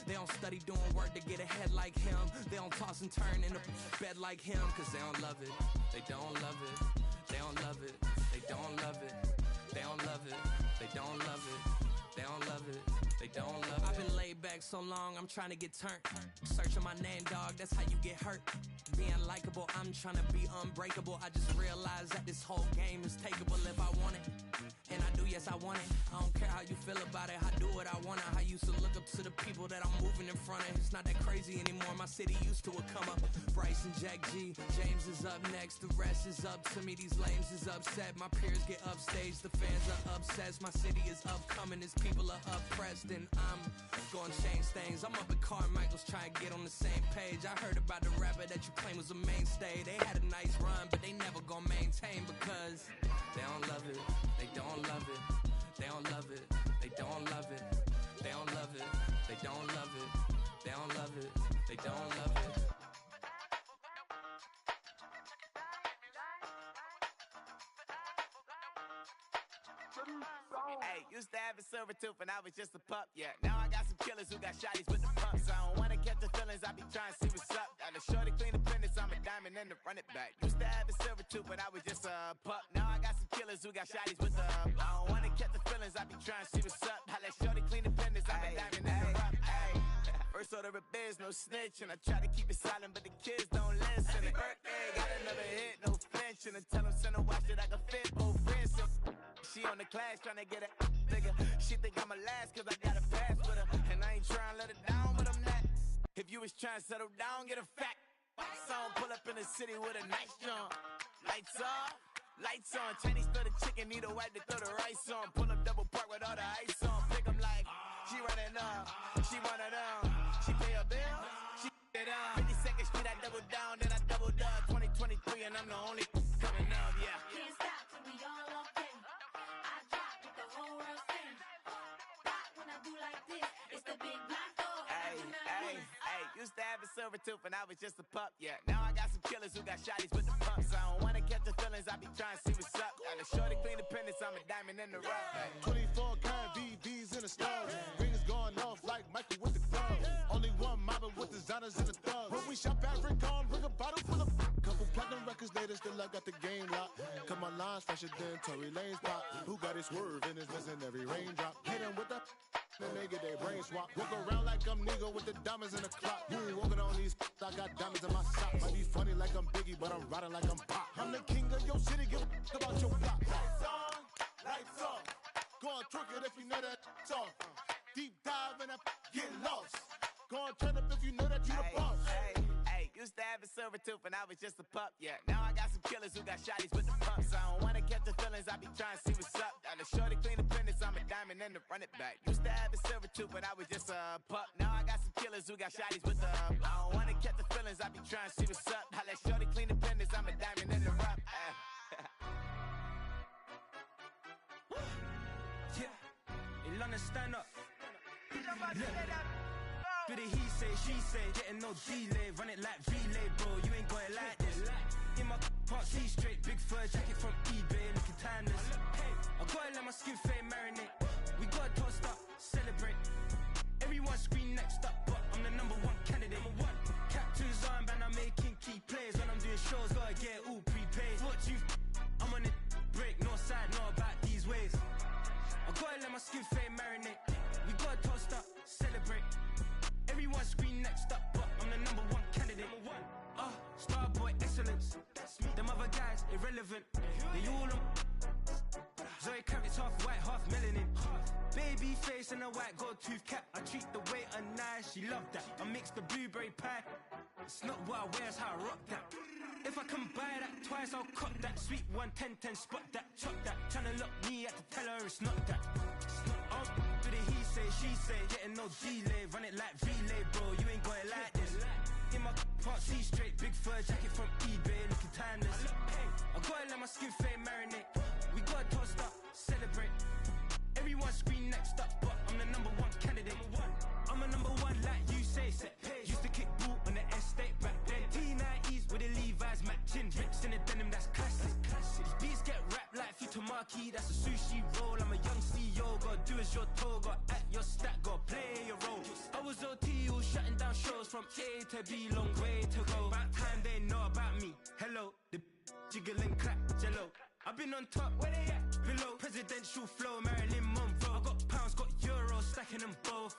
They don't study doing work to get ahead like him. They don't toss and turn in the bed like him, cause they don't love it. They don't love it. They don't love it. They don't love it. They don't love it. They don't love it. They don't love it. They don't love it. I've been laid back so long, I'm trying to get turned. Searching my name, dog, that's how you get hurt. Being likable, I'm trying to be unbreakable. I just realized that this whole game is takeable if I want it. And I do, yes, I want it. I don't care how you feel about it. I do what I want. I used to look up to the people that I'm moving in front of. It's not that crazy anymore. My city used to it come up. Bryce and Jack G. James is up next. The rest is up to me. These lames is upset. My peers get upstaged. The fans are obsessed. My city is upcoming. Its people are oppressed. And I'm gonna change things. I'm up at Carmichael's trying to get on the same page. I heard about the rapper that you claim was a mainstay. They had a nice run, but they never gonna maintain because they don't love it. They don't love it. They don't love it. They don't love it. They don't love it. They don't love it. They don't love it. They don't love it. Hey, used to have a silver tooth when I was just a pup, yeah. Now I got some killers who got shotties with the pumps. I don't wanna catch the feelings, I be trying to see what's up. Got a shorty clean the pendants, I'm a diamond and to run it back. Used to have a silver tooth when I was just a pup. Now I got some killers who got shotties with the I don't wanna catch the feelings, I be trying to see what's up. I let shorty clean the pendants, I'm a diamond and to run it back. First order of biz, no snitch, and I try to keep it silent, but the kids don't listen. And birthday, got another hit, no flinch, and I tell them send a watch that I can fit both wrists. She on the class trying to get a nigga. She think I'm a last cause I got a pass with her. And I ain't trying to let it down, but I'm not. If you was trying to settle down, get a fact. Song pull up in the city with a nice jump. Lights off, lights on. Chinese throw the chicken, need a wipe to throw the rice on. Pull up double park with all the ice on. Pick 'em like, she running up, she one of them. She pay a bill, she it up. 52nd Street, I double down, then I doubled up. 2023 and I'm the only coming up, yeah. Can't stop till we all locked in. I drop with the whole world sing. Rock when I do like this, it's the big black dog. Hey, used to have a silver tooth when I was just a pup, yeah. Now I got some killers who got shotties with the pumps. I don't wanna catch the feelings, I be trying to see what's up. Got a shorty clean the pendants, I'm a diamond in the rough. 24 karat VVs in the stars. Rings going off like Michael with the club. Only one mobbing with designers in the thugs. When we shop at Rick on, bring a bottle full of couple platinum records later, still I got the game locked. Cause my lines fresher than Tory Lane's pop. Who got his swerve and his missing every raindrop. Hit him with the then they get their brain swap. Walk around like I'm nigga with the diamonds in the clock. You ain't walking on these, I got diamonds in my socks. Might be funny like I'm Biggie, but I'm riding like I'm Pop. I'm the king of your city, give a about your block. Lights on, lights off. Go on, twerk it if you know that off. Deep dive and get lost. Go on, turn up if you know that you the boss. Hey, used to have a silver tooth when I was just a pup, yeah. Now I got some killers who got shotties with the pumps. I don't wanna catch the feelings, I be trying to see what's up. Got a shorty clean the pendants, I'm a diamond and to run it back. Used to have a silver tooth when I was just a pup. Now I got some killers who got shotties with the I don't wanna catch the feelings, I be trying to see what's up. I let shorty clean the pendants, I'm a diamond and to run. Yeah, in London, stand up. Do the he say, she say, getting no delay, run it like relay, bro. You ain't got it like this. In my can't see straight, big fur jacket from eBay, looking timeless. Hey, I gotta let my skin fade marinate. We gotta toast up, celebrate. Everyone scream next up, but I'm the #1 candidate. Captain's armband, I'm making key plays. When I'm doing shows, gotta get all prepaid. What you? I'm on it, break, no side, know about these ways. I gotta let my skin fade marinate. We gotta toast up, celebrate. Everyone scream next up, but I'm the #1 candidate. Starboy excellence. Them other guys irrelevant. They all on. Zoe Kravitz half white, half melanin. Baby face and a white gold tooth cap. I treat the waiter nice, she love that. I mix the blueberry pie. It's not what I wear, it's how I rock that. If I can buy that twice, I'll cut that. Sweet 110, spot that, chop that. Tryna lock me at to tell her it's not that. Do the he say, she say, getting no delay, run it like relay, bro. You ain't got it like this. In my can't see straight, big fur jacket from eBay, looking timeless. I gotta let my skin fade marinate. We gotta toast up, celebrate. Everyone scream next up, but I'm the #1 candidate. I'm a #1 like you say, set pace. Used to kick ball on the estate back then. T90s with the Levi's matching. Rips in the denim, that's classic. These beats get wrapped like Futamaki, that's a sushi roll. I'm a young CEO, gotta do as you're told. Gotta act your stat, gotta play your role. I was OT shutting down shows from A to B, long way to go. About time they know about me. Hello, the jiggle and clap, jello. I've been on top, where they at? Below, presidential flow, Marilyn Monroe. I got pounds, got euros, stacking them both.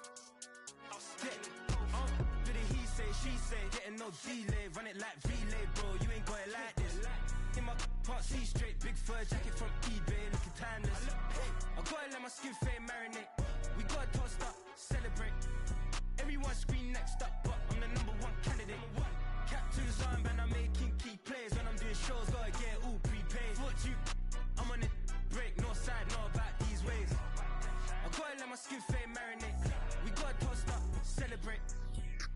Bit of he say, she say, getting no delay, run it like relay, bro. You ain't got it like this. In my can't see straight, big fur jacket from eBay, looking timeless. I gotta let my skin fade marinate. We gotta toast up, celebrate. Everyone scream next up, but I'm the number one candidate. Captain's armband, I'm making key plays. When I'm doing shows, gotta get it all prepaid. What you, I'm on it, break, no side, no about these ways. I gotta let my skin fade marinate. We gotta toast up, celebrate.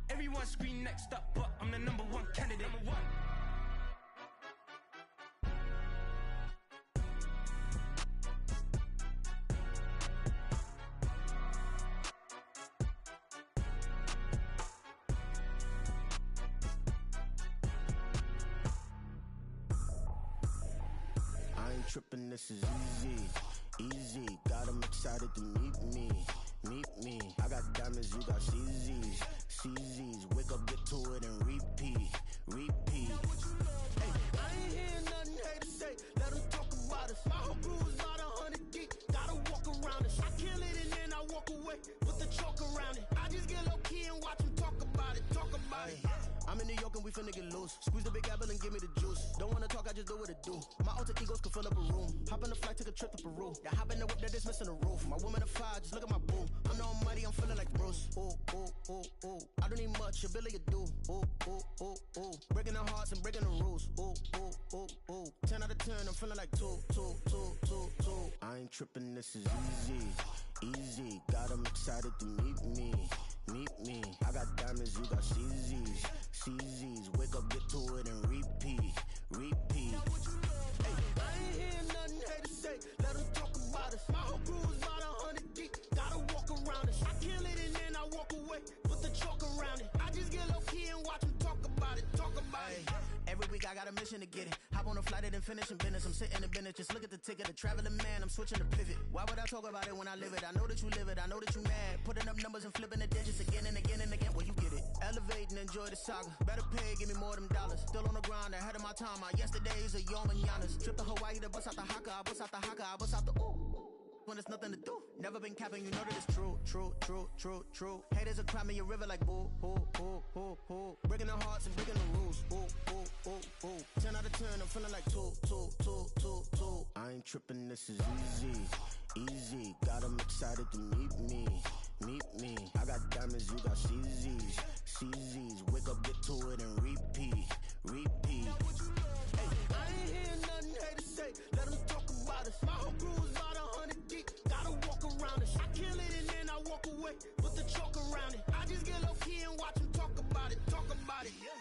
Everyone scream next up, but I'm the number one candidate. Number one. Trippin', this is easy, got 'em excited to meet me. I got diamonds, you got CZs, wake up, get to it and repeat. Hey, I ain't hearing nothing hate to say, let them talk about us. My whole crew is about 100 deep, gotta walk around it. I kill it and then I walk away, put the chalk around it. I just get low key and watch them talk about it. I'm in New York and we finna get loose. Squeeze the big apple and give me the juice. Don't wanna talk, I just do what it do. My alter egos can fill up a room. Hop in the flight, take a trip to Peru. Yeah, hop in the whip, that is missing the roof. My woman a fire, just look at my boo. I'm no money, I'm feeling like Bruce. Ooh. I don't need much, ability to do. Ooh. Breaking the hearts and breaking the rules. Ooh. 10 out of 10, I'm feeling like two. I ain't tripping, this is easy. Got 'em excited to meet me. I got diamonds, you got CZs, wake up, get to it and repeat. Hey, I ain't hearing nothing hate to say, let them talk about us. My whole crew is about 100 deep, gotta walk around us. I kill it and then I walk away, put the chalk around it. I just get low key and watch them talk about it. Every week I got a mission to get it. Hop on a flight and then finish in business. I'm sitting in business, just look at the ticket. A traveling man, I'm switching to pivot. Why would I talk about it when I live it? I know that you live it, I know that you mad. Putting up numbers and flipping the digits again and again. Well, you get it. Elevate and enjoy the saga. Better pay, give me more than dollars. Still on the grind, ahead of my time. My yesterdays are your mananas. Trip to Hawaii to bust out the haka. I bust out the haka, I bust out the ooh. When there's nothing to do. Never been capping, you know that it's true. Haters will cry me a river like boo. Breaking the hearts and breaking the rules. Ooh. 10 out of 10, I'm feeling like two. I ain't tripping, this is easy. Got 'em excited to meet me. I got diamonds, you got CZs, wake up, get to it and repeat. Hey, I ain't hearing nothing hate to say, let them talk about us. My whole crew is about 100 deep, gotta walk around us. I kill it and then I walk away, put the chalk around it. I just get low key and watch them talk about it. Yeah.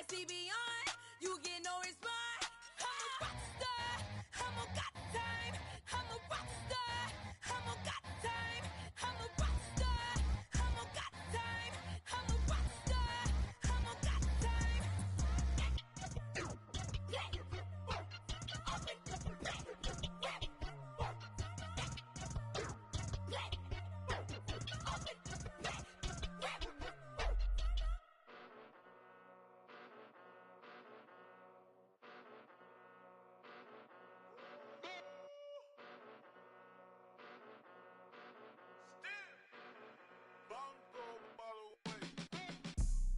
I see beyond, you get no response. I'm a rock star, I'm a got time. I'm a rock star, I'm a got time. I'm a rock star, I'm a got time. I'm a rock star, I'm a got time.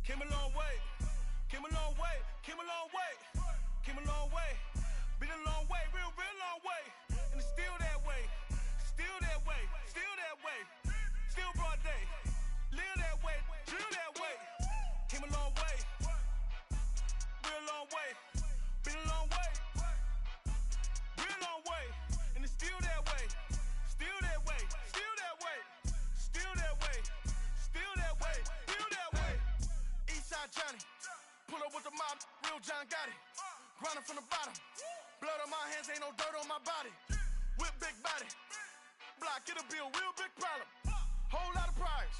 Came a long way, came a long way, came a long way, came a long way. Been a long way, real long way. And it's still that way, still that way, still that way. Still broad day, live that way, drill that way. Came a long way, real long way. Been a long way, real long way. And it's still that way, still that way, still that way, still that way, still that way, still that way. Eastside Johnny, pull up with the mob, real John got it. Grinding from the bottom, blood on my hands, ain't no dirt on my body. Whip big body, block, it'll be a real big problem. Whole lot of prize,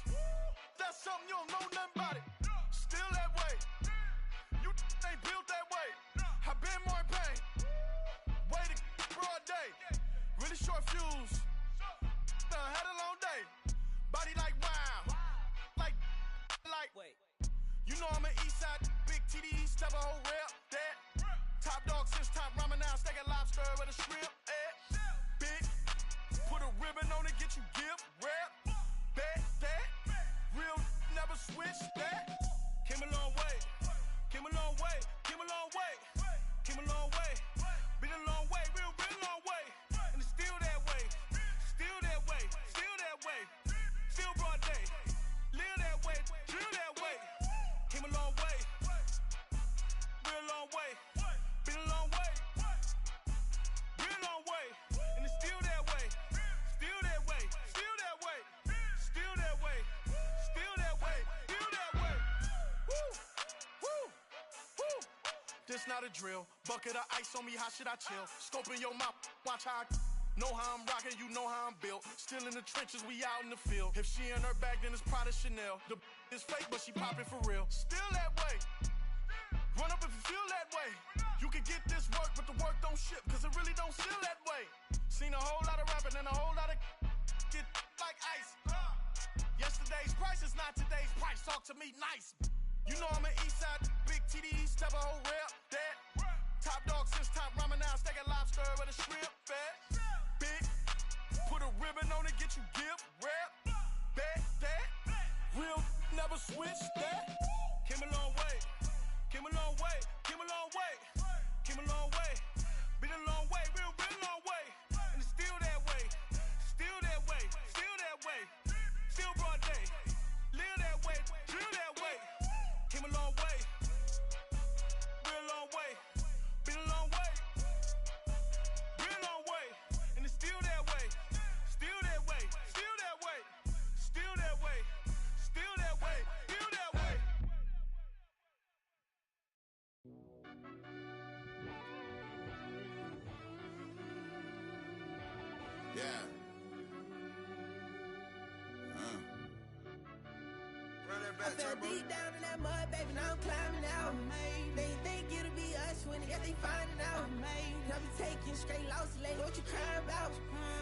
that's something you don't know nothing about it. Still that way, you ain't built that way. I been more in pain, way to broad day. Really short fuse, done had a long day. Body like wow, like. Wait. You know I'm an Eastside, big TDE, step a whole rep, that. Top dog since top ramen now, steak a lobster with a shrimp, big, put a ribbon on it, get you gift, rep, bet, that. Real, never switch, that. Came a long way, came a long way, came a long way, came a long way. Been a long way, real long way. And it's still that way, still that way, still that way. Still broad day, live that way, drill that way. Came a long way, real long way. Been a long way, real long way. And it's still that way, still that way, still that way, still that way, still that way, still that way. Woo, woo, woo. This not a drill, bucket of ice on me, how should I chill? Scope in your mouth, watch how I know how I'm rocking, you know how I'm built. Still in the trenches, we out in the field. If she in her bag, then it's Prada Chanel. The is fake, but she poppin' for real. Still that way. Run up if you feel that way. You can get this work, but the work don't ship, cause it really don't feel that way. Seen a whole lot of rapping and a whole lot of get like ice. Yesterday's price is not today's price. Talk to me nice. You know I'm an Eastside, big TDE, step a whole rep, that. Top dog since top ramen now, steak a lobster with a shrimp, fat. Big, put a ribbon on it, get you gift, rep, bet, that. Real, never switch, that. Came a long way, came a long way, came a long way, came a long way. Been a long way, real long way. And it's still that way, still that way, still that way. Still broad day, live that way, drill that way. Came a long way, real long way. Been a long way, real long way. And it's still that way, still that way, still that way, still that way, still that way, still that way. Yeah. Run that I back, fell turbo. deep down in that mud, baby, now I'm climbing out. They think it'll be us when they get they finding out. I be taking straight losses, lady, what you crying about?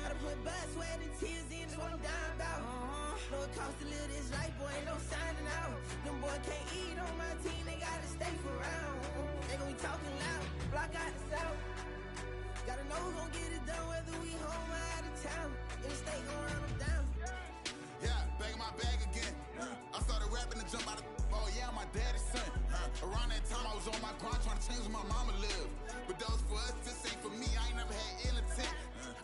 I done put blood, sweat, and tears in, that's what I'm dying about. Know it costs to live this life, boy, ain't no signing out. Them boy can't eat on my team, they gotta stay for round. They gon' be talking loud, block out the south. Gotta know who gon' get it done, whether we home or out of town. In the state gon' run them down. Yeah, back in my bag again. I started rapping to jump out of oh yeah, my daddy's son. Around that time I was on my grind trying to change where my mama lived. But that was for us, this ain't for me. I ain't never had ill intent.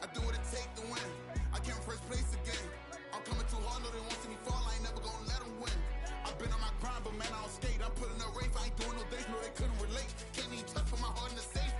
I do what it take to win. I came in first place again. I'm coming too hard, no they won't see me fall. I ain't never gonna let them win. I've been on my grind, but man I don't skate. I'm putting up race, I ain't doing no dates, no they couldn't relate. Can't even touch for my heart in the safe.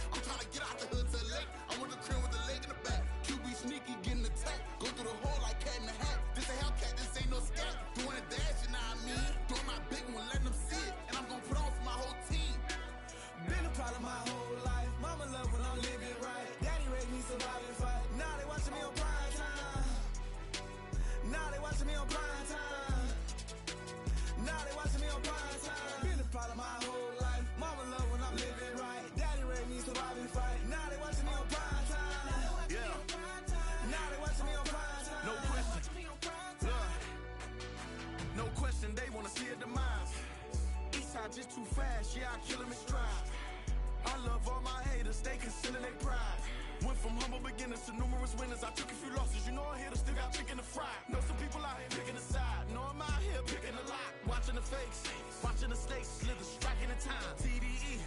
ride just too fast, yeah, I kill him in stride. I love all my haters, they concealing their pride. Went from humble beginners to numerous winners. I took a few losses, you know I'm here, still got chicken to fry. Know some people out here picking a side, know I'm out here picking a lot. Watching the fakes, watching the stakes, slither, striking the time. TDE,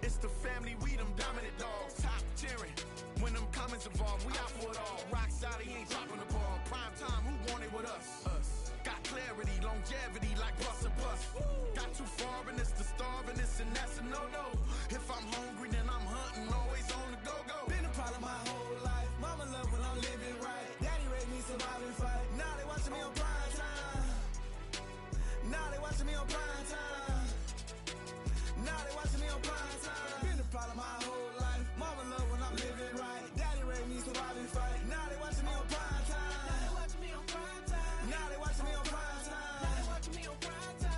it's the family, we them dominant dogs. Top tiering, when them comments involved, we out for it all. Rock solid, he ain't dropping the ball. Prime time, who want it with us? Got clarity, longevity, like bus and bus. Got too far and it's the starving, this and that's a no-no. If I'm hungry, then I'm hunting, always on the go-go. Been a problem my whole life. Mama love when I'm living right. Daddy raised me survive and fight. Now they watching me on prime time. Now they watching me on prime time. Now they watching me on prime time. Been a problem my whole life. Mama love when I'm living right. Daddy raised me survive and fight. Now they watching me on prime time. Now they watching me on prime time. Now they watching me on prime time. Now they watching me on prime time.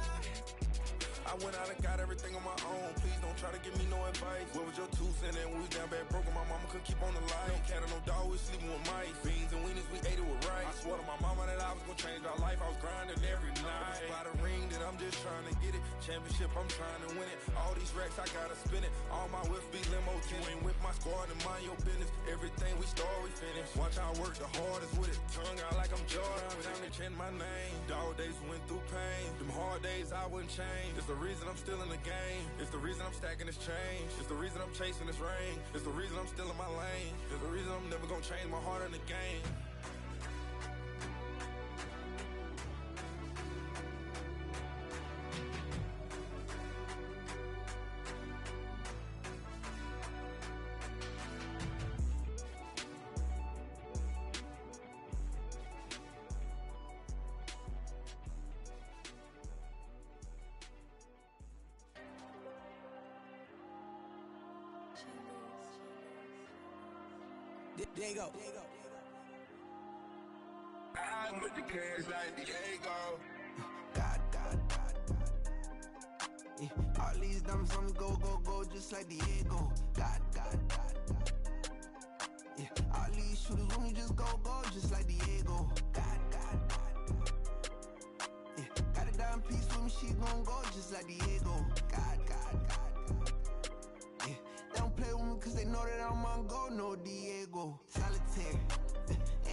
I went out and got everything on my own. Please don't try to give me no advice. What was your 2 cents and we was down bad broke and my mama couldn't keep on the light. No cat or no dog, we sleeping with mice. Beans and weenies, we ate it with rice. I swore to my mama that I was gonna change our life. I was grinding every night. By the ring that I'm just trying to get it. Championship, I'm trying to win it. All these racks, I gotta spin it. All my whips be limo tinted. Ain't with my squad and mind your business. Everything we start, we finish. Watch I work the hardest with it. Tongue out like I'm Jordan. Time to change my name. Dog days went through pain. Them hard days I wouldn't change. It's the reason I'm still in the game. It's the reason I'm stacking this change. It's the reason I'm chasing this ring. It's the reason I'm still in my lane. It's the reason I'm never gonna change my heart in the game. There you go. I'm with the cash like Diego. God. Yeah. All these diamonds on me go, just like Diego. God. Yeah. All these shooters when me just go, just like Diego. God. Yeah. Got a dime piece with me, she gon' go just like Diego. God. Yeah. They don't play with me cause they know that I'm on go, no Diego. Solitaire.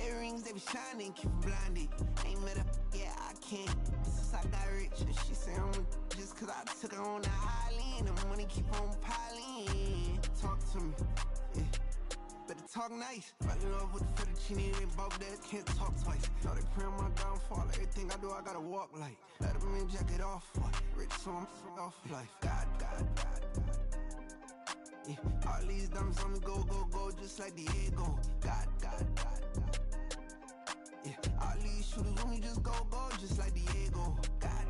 Earrings, they be shining, keep them blinded. Ain't met up, yeah, I can't. Since I got rich, and she say I'm just cause I took her on the island. The money keep on piling. Talk to me, yeah. Better talk nice. Fucking up with the fettuccine, they both that can't talk twice. Know they pray on my downfall. Everything I do, I gotta walk like. Let them in, jacket off. Rich, so I'm off life. God. Yeah. All these diamonds on me go, just like Diego. God. Yeah. All these shooters when me just go, just like Diego. God.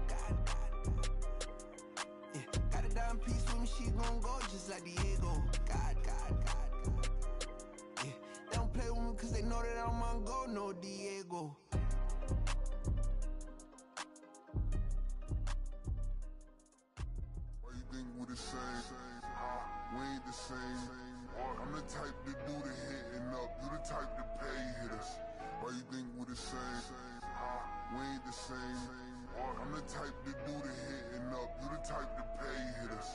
Yeah. Got a dime piece with me, she gon' go just like Diego. God. Yeah. They don't play with me cause they know that I'm on go, no Diego. Why you think we the same? We ain't the same. I'm the type to do the hitting up. You the type to pay hitters. Why you think we the same? We ain't the same. I'm the type to do the hitting up. You the type to pay hitters.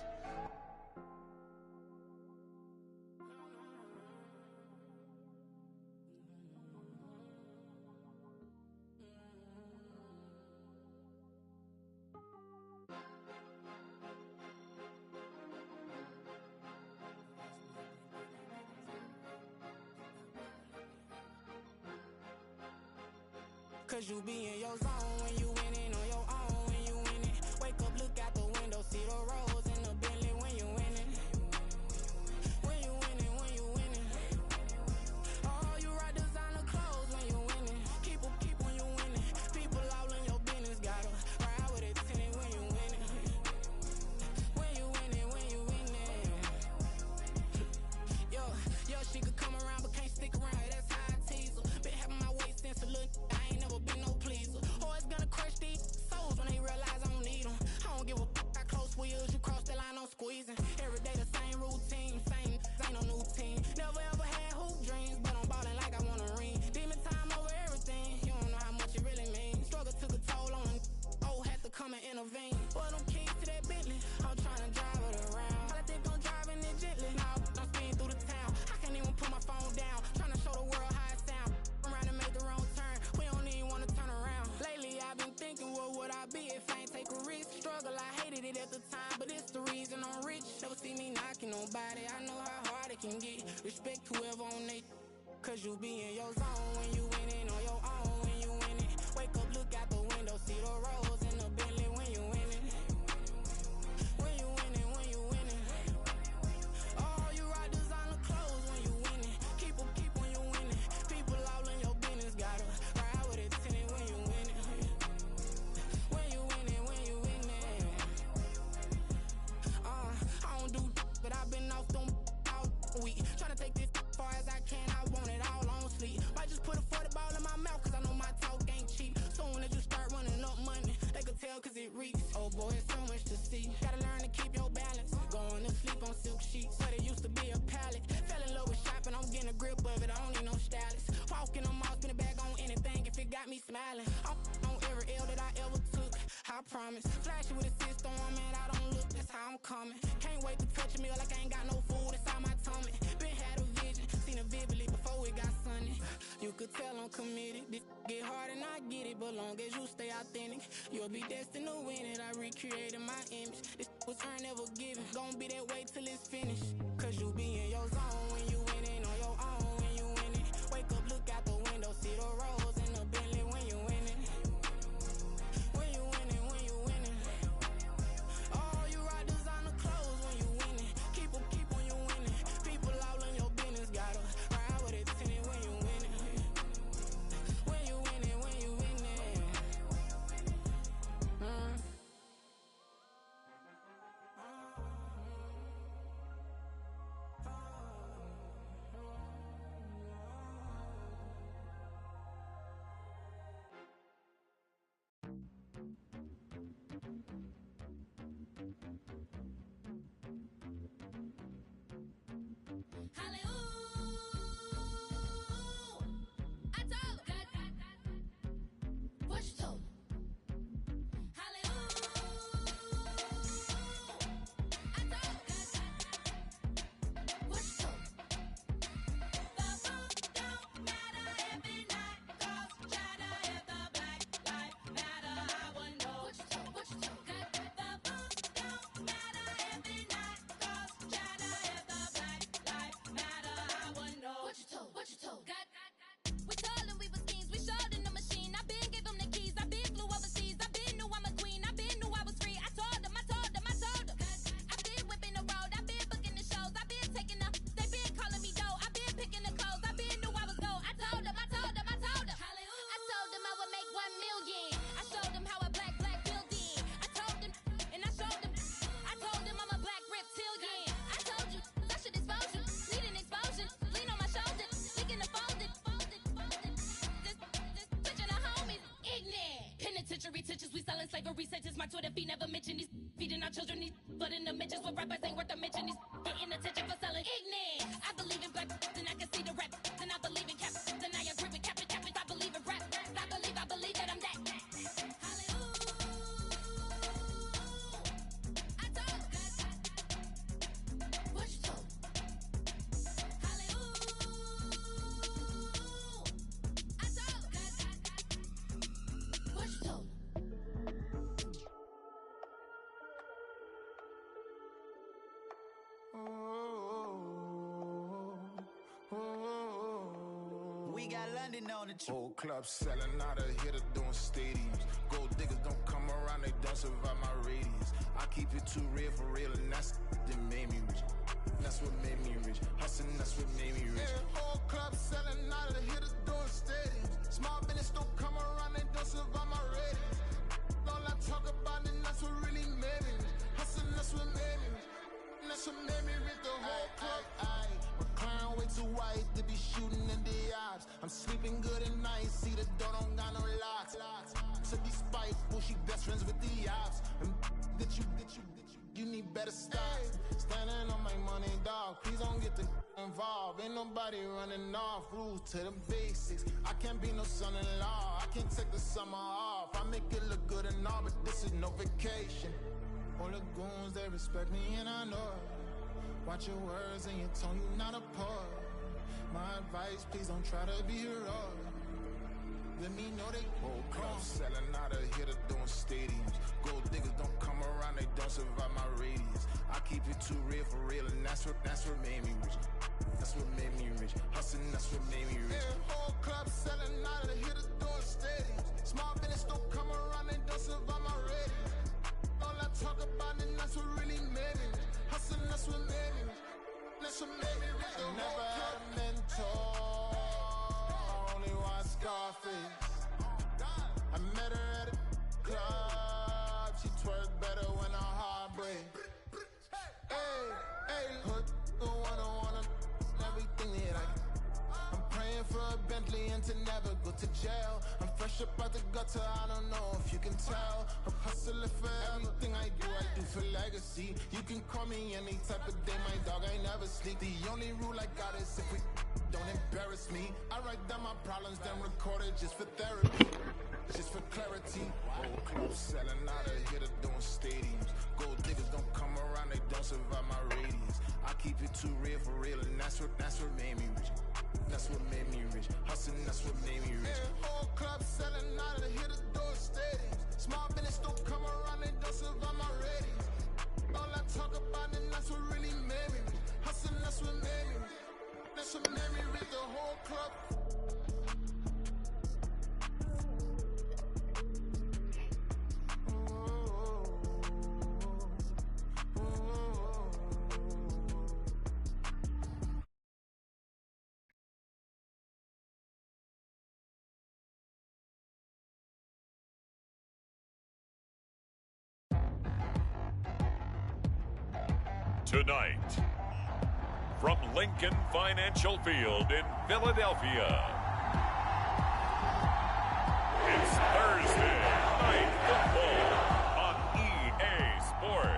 Cause you be in your zone when you winning on your own when you winning. Wake up, look out the window, see the rose in the Bentley when you winning. When you winning. Oh, you ride designer clothes when you winning. Keep when you winning. People all in your business, gotta ride with it tinted when you winning. When you winning. Yo, she could come around but can't stick around. That's how I tease her. Been having my waist since a little. I ain't never been no pleaser. Always gonna crush these can get. Respect whoever on they, cause you be in your zone when you winning on your own when you winning. Wake up, look out the window, see the rose in the Bentley when you winning. When you winning, when you winning. Oh, you rock designer clothes when you winning. Keep when you winning. People all in your business, gotta ride with it tinted when you winning. When you winning, when you winning. I don't do but I've been off them all week. Tryna take this far as I can, I want it all on sleep. Might just put a 40 ball in my mouth, cause I know my talk ain't cheap. Soon as you start running up money, they could tell cause it reeks. Oh boy, it's so much to see. Gotta learn to keep your balance. Going to sleep on silk sheets, but it used to be a pallet. Fell in love with shopping, I'm getting a grip of it, I don't need no stylist. Walking on mouth, spin a bag on anything if it got me smiling. I'm on every L that I ever took, I promise. Flashy with a cyst on, man, I don't look, that's how I'm coming. Can't wait to touch a meal like I ain't got no food inside my tummy. Been had a vision, seen it vividly before it got sunny. You could tell I'm committed. This get hard and I get it, but long as you stay authentic, you'll be destined to win it. I recreated my image. This was earned, never given. Gonna be that way till it's finished. Cause you be in your zone when you winning on your own when you winning. Wake up, look out the window, see the rose in the Bentley when you winning. When you winning, when you winning. Oh, you rock designer clothes when you winning. Keep when you winning. People all in your business, gotta ride with it tinted when you winning. When you winning, when you winning. Teachers, we selling slavery sentences. My Twitter feed never mention these feeding our children. These but in the mentions with rappers ain't worth a mention. These getting attention for selling ignorance. I believe in black and I can see the rap. And I believe in cap and I agree with cap. I believe in rap. I believe that I'm that. I told what you told. I told what you told. We got London on the trip. Whole club selling out of here to doing stadiums. Gold diggers don't come around, they don't survive my radius. I keep it too real for real, and that's that made me rich. That's what made me rich. Hustling, that's what made me rich. Yeah, whole club selling out of here to doing stadiums. Small business don't come around, they don't survive my radius. All I talk about, and that's what really made me rich. Hustling, that's what made me rich. And that's what made me rich. The whole club. McLaren way too white to be shooting in the eyes. I'm sleeping good at night, see the door don't got no locks. To be spiteful, she best friends with the ops. And you need better stop. Standing on my money, dog. Please don't get involved. Ain't nobody running off. Rules to the basics. I can't be no son-in-law. I can't take the summer off. I make it look good and all, but this is no vacation. All the goons, they respect me and I know it. Watch your words and your tone, you not a poet. My advice, please don't try to be heroic. Let me know they whole club selling out of here to doing stadiums. Gold diggers don't come around, they don't survive my radius. I keep it too real for real, and that's what made me rich. Never had a mentor, only one Scarface. I met her at a club, she twerk better when her heart breaks. Hey, hood, the wanna everything that I can. I'm praying for a Bentley and to never go to jail. I'm fresh up out the gutter, I don't know if you can tell. I'm hustling for everything I do for legacy. You can call me any type of day, my dog, I never sleep. The only rule I got is if we don't embarrass me. I write down my problems, then record it just for therapy, just for clarity. Old clubs selling out of here, doing stadiums. Gold diggers don't come around, they don't survive my radius. I keep it too real for real, and that's what made me rich. That's what made me rich. Hustling, that's what made me rich. Whole club selling out of here, doing stadiums. Small business don't come around, they don't survive my radius. All I talk about, and that's what really made me rich. Hustling, that's what made me rich. That's what made me rich, the whole club. Tonight, from Lincoln Financial Field in Philadelphia, it's Thursday Night Football on EA Sports.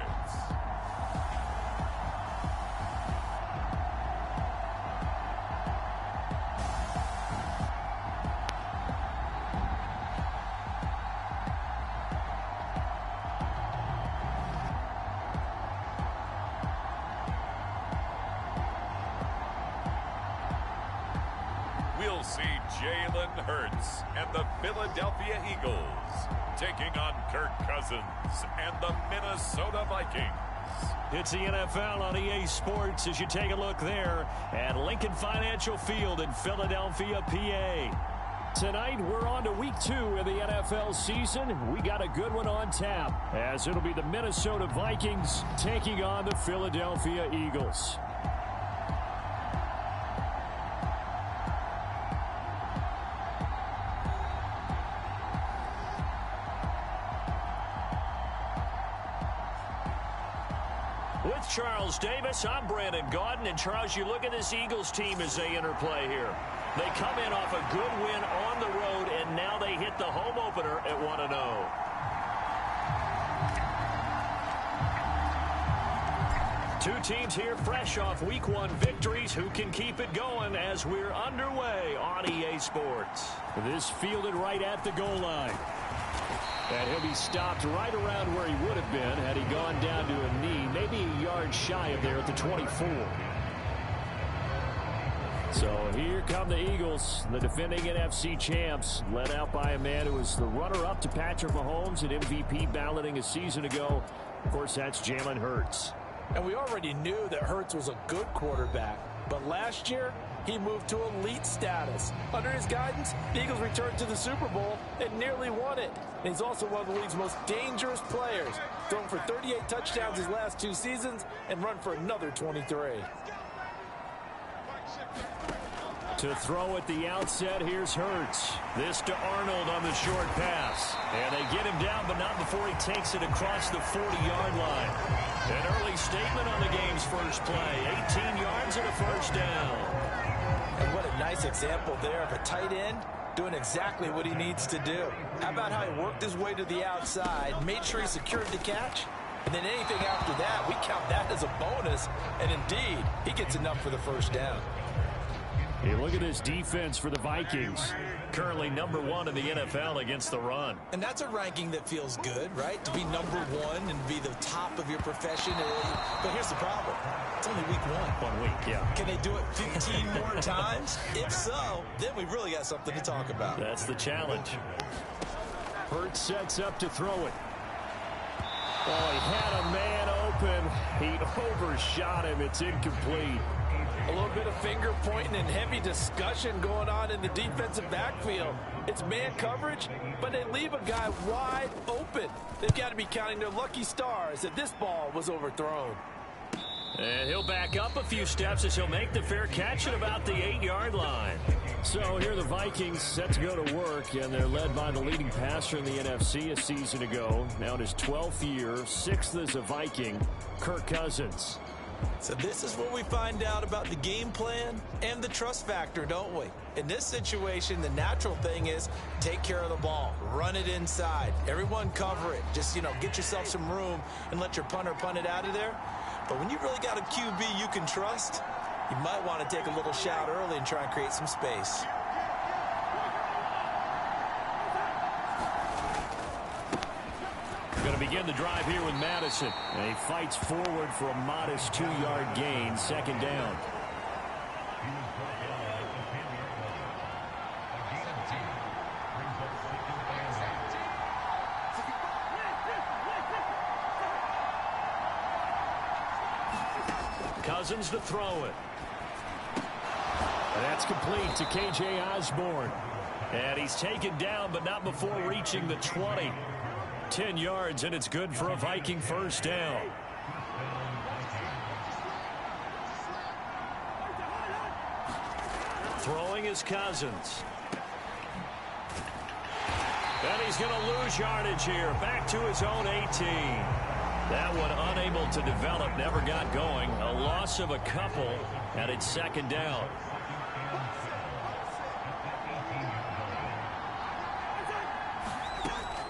We'll see Jalen Hurts and the Philadelphia Eagles taking on Kirk Cousins and the Minnesota Vikings. It's the NFL on EA Sports as you take a look there at Lincoln Financial Field in Philadelphia, PA. Tonight, we're on to week 2 of the NFL season. We got a good one on tap, as it'll be the Minnesota Vikings taking on the Philadelphia Eagles. With Charles Davis, I'm Brandon Gaudin. And Charles, you look at this Eagles team as they interplay here. They come in off a good win on the road, and now they hit the home opener at 1-0. Two teams here fresh off Week 1 victories. Who can keep it going as we're underway on EA Sports? This fielded right at the goal line. And he'll be stopped right around where he would have been had he gone down to a knee, maybe a yard shy of there at the 24. So here come the Eagles, the defending NFC champs, led out by a man who was the runner-up to Patrick Mahomes at MVP balloting a season ago. Of course, that's Jalen Hurts. And we already knew that Hurts was a good quarterback, but last year he moved to elite status. Under his guidance, the Eagles returned to the Super Bowl and nearly won it. And he's also one of the league's most dangerous players, thrown for 38 touchdowns his last 2 seasons and run for another 23. To throw at the outset, here's Hurts. This to Arnold on the short pass. And they get him down, but not before he takes it across the 40-yard line. An early statement on the game's first play. 18 yards and a first down. And what a nice example there of a tight end doing exactly what he needs to do. How about how he worked his way to the outside, made sure he secured the catch, and then anything after that, we count that as a bonus. And indeed, he gets enough for the first down. Hey, look at this defense for the Vikings. Currently number 1 in the NFL against the run. And that's a ranking that feels good, right? To be number 1 and be the top of your profession. But here's the problem. It's only week 1. 1 week, yeah. Can they do it 15 more times? If so, then we really got something to talk about. That's the challenge. Hurts sets up to throw it. Oh, he had a man open. He overshot him. It's incomplete. A little bit of finger pointing and heavy discussion going on in the defensive backfield. It's man coverage, but they leave a guy wide open. They've got to be counting their lucky stars that this ball was overthrown. And he'll back up a few steps as he'll make the fair catch at about the 8-yard line. So here the Vikings set to go to work, and they're led by the leading passer in the NFC a season ago. Now in his 12th year, 6th as a Viking, Kirk Cousins. So this is where we find out about the game plan and the trust factor, don't we? In this situation, the natural thing is take care of the ball, run it inside, everyone cover it. Just, get yourself some room and let your punter punt it out of there. But when you really got a QB you can trust, you might want to take a little shot early and try and create some space. Going to begin the drive here with Madison. And he fights forward for a modest 2-yard gain, second down. Cousins to throw it. And that's complete to K.J. Osborne. And he's taken down, but not before reaching the 20. 10 yards, and it's good for a Viking first down. Throwing is Cousins. And he's going to lose yardage here. Back to his own 18. That one unable to develop, never got going. A loss of a couple, and it's second down.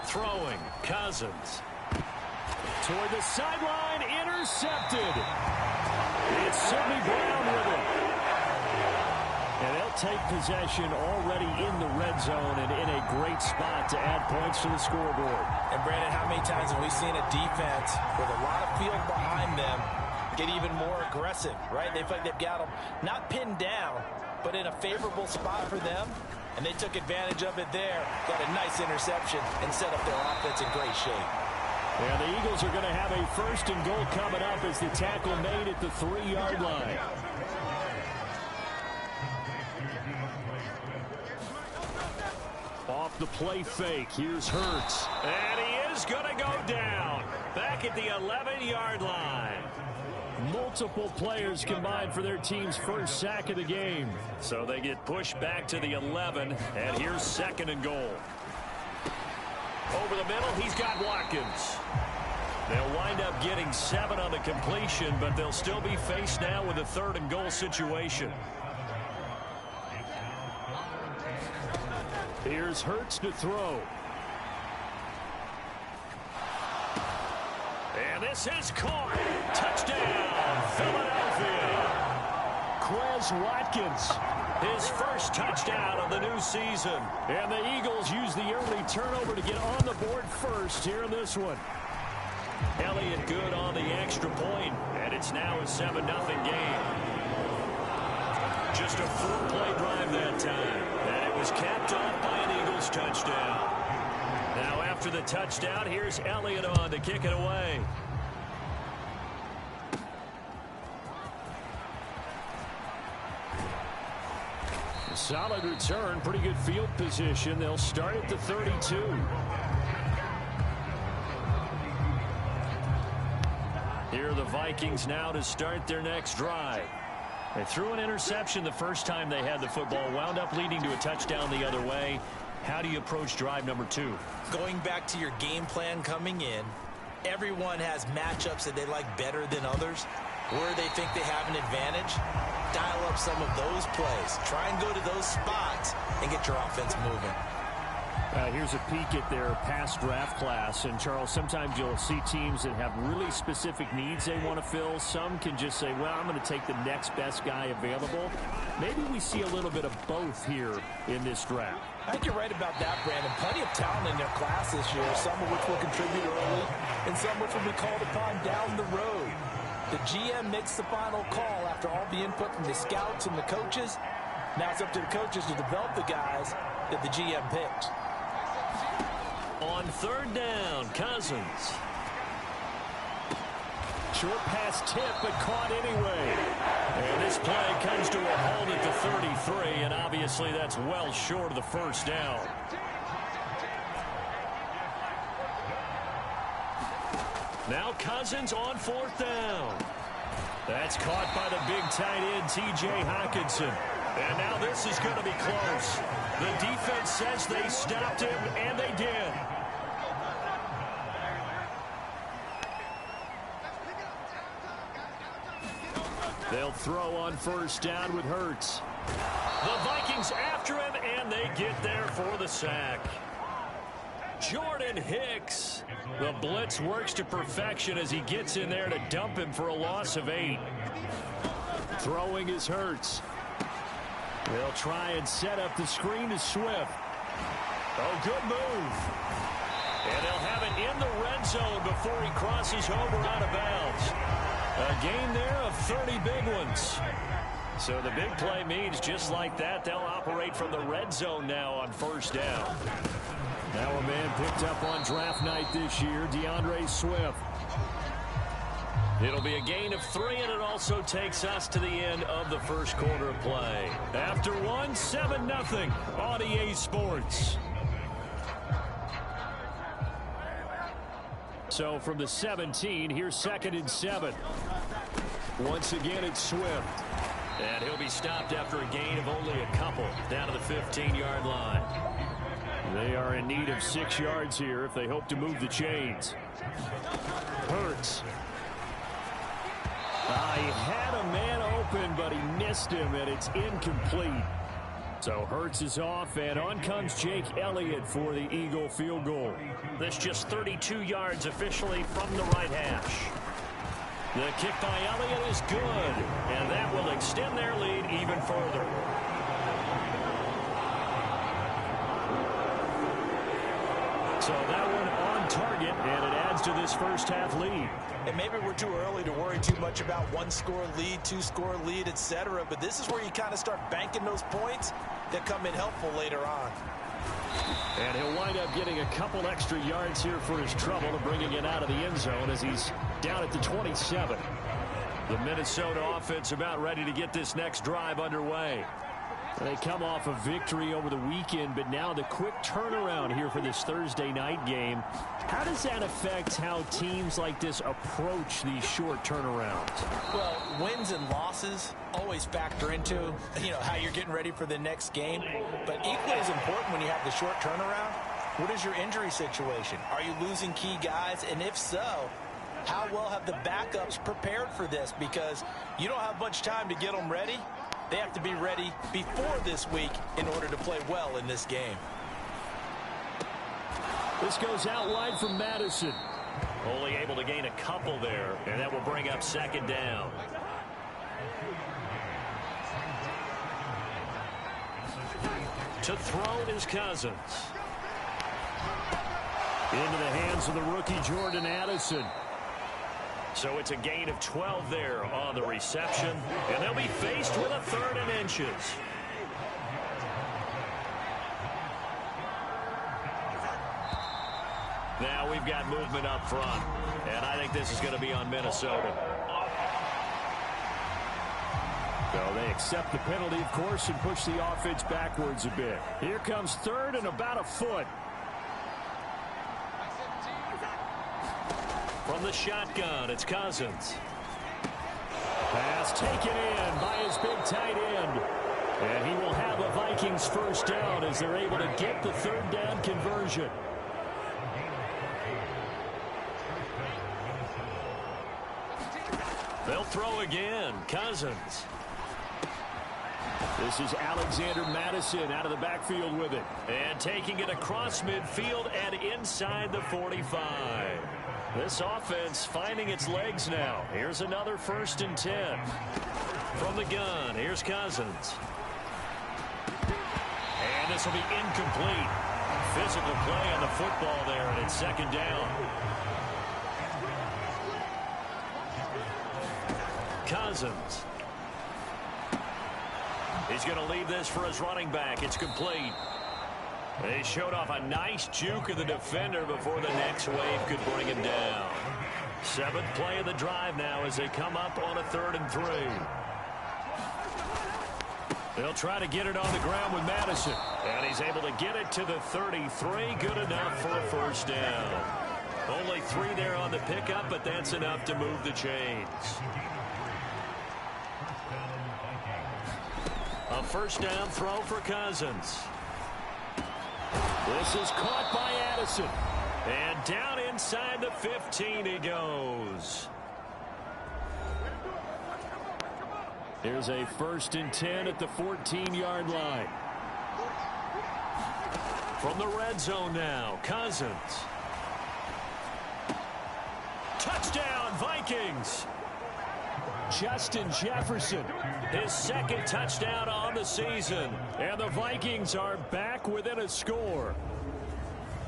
Throwing, Cousins. Toward the sideline, intercepted. It's Sidney Brown with it. And they'll take possession already in the red zone and in a great spot to add points to the scoreboard. And Brandon, how many times have we seen a defense with a lot of field behind them get even more aggressive, right? They feel like they've got them not pinned down, but in a favorable spot for them. And they took advantage of it there, got a nice interception, and set up their offense in great shape. Yeah, the Eagles are going to have a first and goal coming up as the tackle made at the 3-yard line. Off the play fake, here's Hurts. And he is going to go down, back at the 11-yard line. Multiple players combined for their team's first sack of the game. So they get pushed back to the 11, and here's second and goal. Over the middle, he's got Watkins. They'll wind up getting 7 on the completion, but they'll still be faced now with a third and goal situation. Here's Hurts to throw. And this is caught. Touchdown, Philadelphia. Quez Watkins, his first touchdown of the new season. And the Eagles use the early turnover to get on the board first here in this one. Elliott good on the extra point, and it's now a 7-0 game. Just a 4-play drive that time, and it was capped off by an Eagles touchdown. Now after the touchdown, here's Elliott on to kick it away. A solid return, pretty good field position. They'll start at the 32. Here are the Vikings now to start their next drive. They threw an interception the first time they had the football, wound up leading to a touchdown the other way. How do you approach drive number 2? Going back to your game plan coming in, everyone has matchups that they like better than others. Where they think they have an advantage, dial up some of those plays. Try and go to those spots and get your offense moving. Here's a peek at their past draft class. And, Charles, sometimes you'll see teams that have really specific needs they want to fill. Some can just say, well, I'm going to take the next best guy available. Maybe we see a little bit of both here in this draft. I think you're right about that, Brandon. Plenty of talent in their class this year, some of which will contribute early and some which will be called upon down the road. The GM makes the final call after all the input from the scouts and the coaches. Now it's up to the coaches to develop the guys that the GM picked. On third down, Cousins. Short pass tip, but caught anyway. And this play comes to a halt at the 33, and obviously that's well short of the first down. Now Cousins on fourth down. That's caught by the big tight end, T.J. Hockenson. And now this is going to be close. The defense says they stopped him, and they did. They'll throw on first down with Hurts. The Vikings after him, and they get there for the sack. Jordan Hicks. The blitz works to perfection as he gets in there to dump him for a loss of 8. Throwing is Hurts. They'll try and set up the screen to Swift. Oh, good move. And they'll have it in the red zone before he crosses over out of bounds. A gain there of 30 big ones. So the big play means just like that, they'll operate from the red zone now on first down. Now a man picked up on draft night this year, DeAndre Swift. It'll be a gain of 3, and it also takes us to the end of the first quarter of play. After 1, 7-0 on EA Sports. So from the 17, here's 2nd and 7. Once again, it's Swift. And he'll be stopped after a gain of only a couple, down to the 15-yard line. They are in need of 6 yards here if they hope to move the chains. Hurts. He had a man open, but he missed him, and it's incomplete. So Hurts is off, and on comes Jake Elliott for the Eagle field goal. This just 32 yards officially from the right hash. The kick by Elliott is good, and that will extend their lead even further. So that one on target, and it adds to this first half lead. And maybe we're too early to worry too much about 1-score lead, 2-score lead, etc. But this is where you kind of start banking those points that come in helpful later on. And he'll wind up getting a couple extra yards here for his trouble to bringing it out of the end zone as he's down at the 27. The Minnesota offense about ready to get this next drive underway. They come off a victory over the weekend, but now the quick turnaround here for this Thursday night game. How does that affect how teams like this approach these short turnarounds? Well, wins and losses always factor into, how you're getting ready for the next game. But equally as important when you have the short turnaround, what is your injury situation? Are you losing key guys? And if so, how well have the backups prepared for this? Because you don't have much time to get them ready. They have to be ready before this week in order to play well in this game. This goes out wide from Madison. Only able to gain a couple there, and that will bring up 2nd down. To throw is Cousins. Into the hands of the rookie Jordan Addison. So it's a gain of 12 there on the reception, and they'll be faced with a 3rd and inches. Now we've got movement up front, and I think this is going to be on Minnesota. So they accept the penalty, of course, and push the offense backwards a bit. Here comes 3rd and about a foot. From the shotgun, it's Cousins. Pass taken in by his big tight end. And he will have a Vikings first down as they're able to get the 3rd down conversion. They'll throw again. Cousins. This is Alexander Madison out of the backfield with it. And taking it across midfield and inside the 45. This offense finding its legs now. Here's another 1st and 10. From the gun, here's Cousins. And this will be incomplete. Physical play on the football there, and it's 2nd down. Cousins. He's going to leave this for his running back. It's complete. They showed off a nice juke of the defender before the next wave could bring him down. 7th play of the drive now as they come up on a 3rd and 3. They'll try to get it on the ground with Madison. And he's able to get it to the 33. Good enough for a first down. Only 3 there on the pickup, but that's enough to move the chains. first down throw for Cousins. This is caught by Addison. And down inside the 15 he goes. Here's a 1st and 10 at the 14-yard line. From the red zone now, Cousins. Touchdown, Vikings. Justin Jefferson, his 2nd touchdown on the season. And the Vikings are back within a score.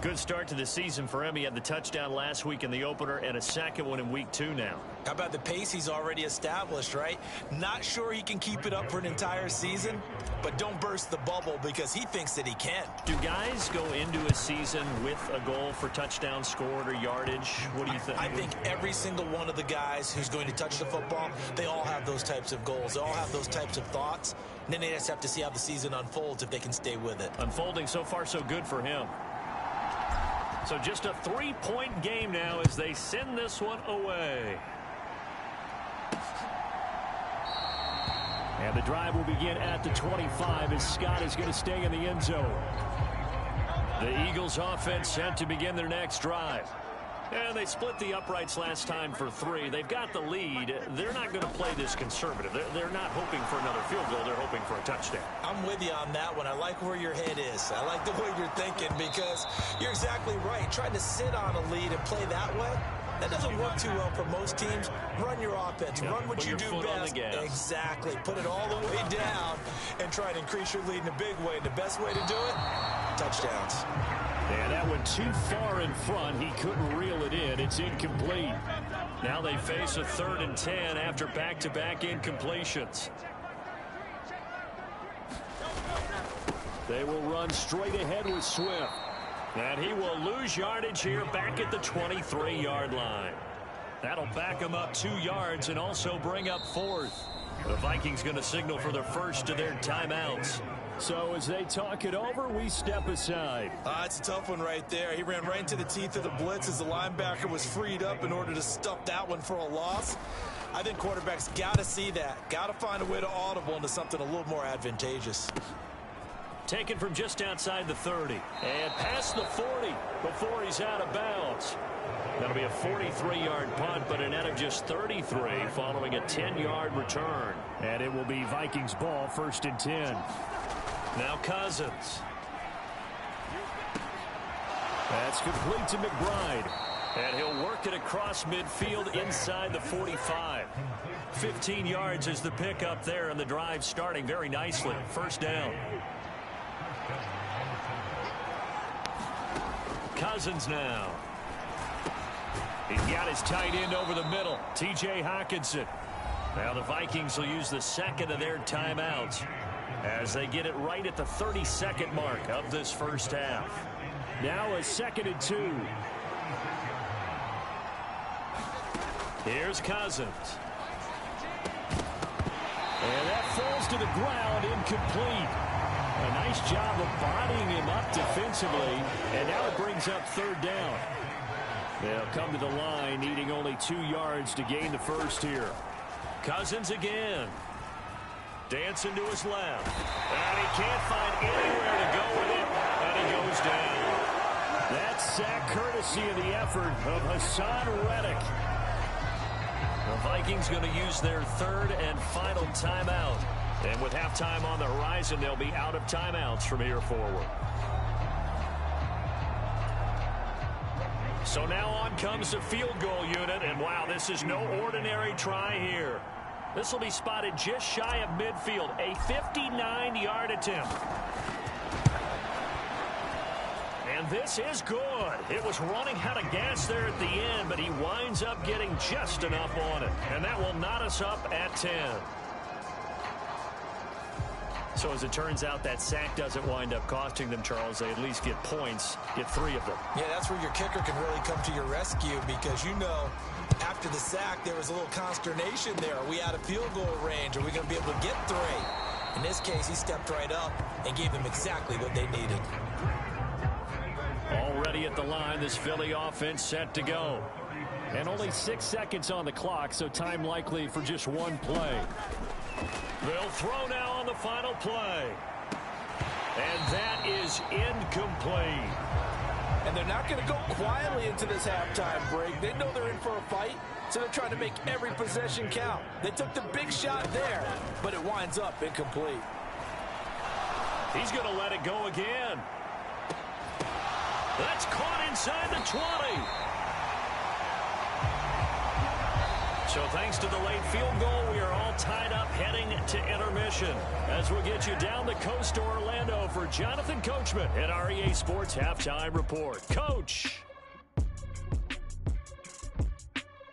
Good start to the season for him. He had the touchdown last week in the opener and a 2nd one in week 2 now. How about the pace he's already established, right? Not sure he can keep it up for an entire season, but don't burst the bubble because he thinks that he can. Do guys go into a season with a goal for touchdown scored or yardage? What do you think? I think every single one of the guys who's going to touch the football, they all have those types of goals. They all have those types of thoughts. And then they just have to see how the season unfolds if they can stay with it. Unfolding so far so good for him. So just a 3-point game now as they send this one away. And the drive will begin at the 25 as Scott is going to stay in the end zone. The Eagles offense set to begin their next drive. And they split the uprights last time for 3. They've got the lead. They're not going to play this conservative. They're not hoping for another field goal. They're hoping for a touchdown. I'm with you on that one. I like where your head is. I like the way you're thinking because you're exactly right. Trying to sit on a lead and play that way, that doesn't work too well for most teams. Run your offense. Yeah, run what you do best. Exactly. Put it all the way down and try to increase your lead in a big way. And the best way to do it, touchdowns. Yeah, that went too far in front. He couldn't reel it in. It's incomplete. Now they face a 3rd and 10 after back-to-back incompletions. They will run straight ahead with Swift. And he will lose yardage here back at the 23-yard line. That'll back him up 2 yards and also bring up 4th. The Vikings going to signal for the first of their timeouts. So as they talk it over, we step aside. It's a tough one right there. He ran right into the teeth of the blitz as the linebacker was freed up in order to stuff that one for a loss. I think quarterbacks got to see that. Got to find a way to audible into something a little more advantageous. Taken from just outside the 30. And past the 40 before he's out of bounds. That'll be a 43-yard punt, but a net of just 33 following a 10-yard return. And it will be Vikings ball, 1st and 10. Now Cousins. That's complete to McBride. And he'll work it across midfield inside the 45. 15 yards is the pickup there, and the drive starting very nicely. 1st down. Cousins now. He's got his tight end over the middle, T.J. Hockenson. Now the Vikings will use the 2nd of their timeouts as they get it right at the 32nd mark of this first half. Now a 2nd and 2. Here's Cousins. And that falls to the ground, incomplete. A nice job of bodying him up defensively, and now it brings up 3rd down. They'll come to the line, needing only 2 yards to gain the first here. Cousins again. Dancing to his left. And he can't find anywhere to go with it, and he goes down. That sack courtesy of the effort of Hassan Reddick. The Vikings going to use their 3rd and final timeout. And with halftime on the horizon, they'll be out of timeouts from here forward. So now on comes the field goal unit, and wow, this is no ordinary try here. This will be spotted just shy of midfield, a 59-yard attempt. And this is good. It was running out of gas there at the end, but he winds up getting just enough on it. And that will knot us up at 10. So as it turns out, that sack doesn't wind up costing them, Charles. They at least get points, get 3 of them. Yeah, that's where your kicker can really come to your rescue because, you know, after the sack, there was a little consternation there. Are we out of field goal range? Are we going to be able to get 3? In this case, he stepped right up and gave them exactly what they needed. Already at the line, this Philly offense set to go. And only 6 seconds on the clock, so time likely for just 1 play. They'll throw now on on the final play. And that is incomplete. And they're not going to go quietly into this halftime break. They know they're in for a fight, so they're trying to make every possession count. They took the big shot there, but it winds up incomplete. He's going to let it go again. That's caught inside the 20. So thanks to the late field goal, we are all tied up heading to intermission. As we get you down the coast to Orlando for Jonathan Coachman at our EA Sports Halftime Report. Coach.